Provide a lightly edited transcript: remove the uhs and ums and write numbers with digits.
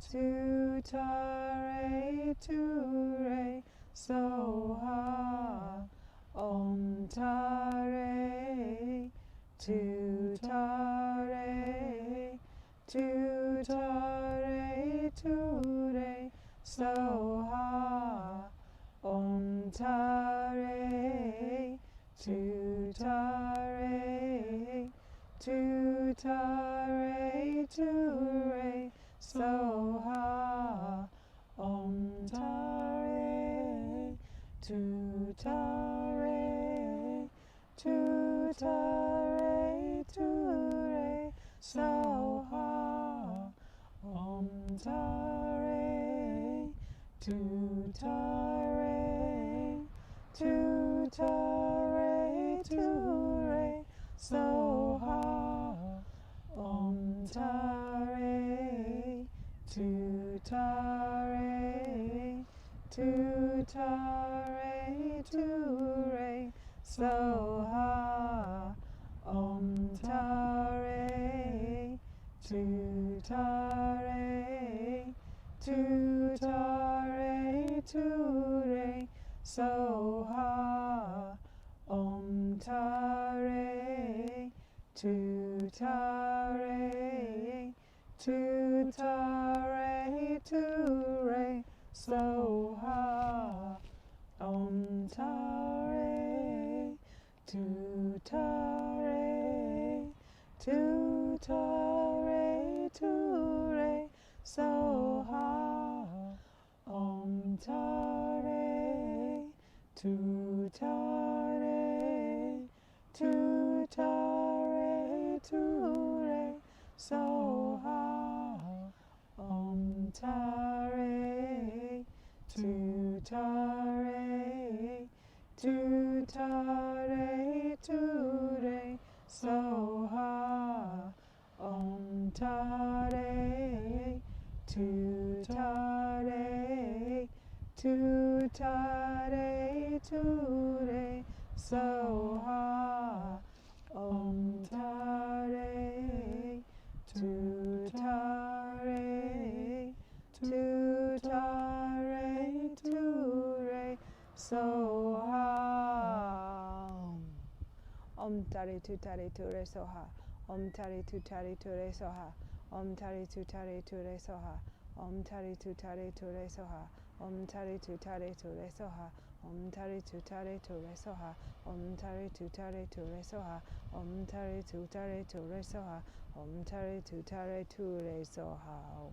tuttare, Ture Soha. Om Tare, tuttare, tuttare, Ture Soha. Om Tare, tuttare, tuttare, Ture Soha. Om Tare, tuttare, tuttare, Ture Soha. Om Tare, tuttare, tuttare, Ture Soha. Om Tare, tuttare, tuttare, Ture Soha. Om Tare, tuttare, tuttare, Ture Soha. Om Tare, tuttare, tuttare, Ture Soha. Om Tare, tuttare, tuttare, Ture Soha. Om Tare, tuttare, tuttare, Ture Soha. Om Tare, tuttare, tuttare, Ture Soha. Om Tare, tuttare, tuttare, Ture Soha. Om Tare, tuttare, tuttare, Ture Soha. Om Tare, tuttare, Ture Soha. Om Tare, tuttare, Ture Soha. Om Tare, tuttare, Ture Soha. Om Tare, tuttare, Ture Soha. Om Tare, tuttare, Ture Soha. Om Tare, tuttare, Ture Soha. Om Tare, tuttare, Ture Soha. Om Tare, tuttare, Ture Soha. Om Tare, tuttare, Ture Soha.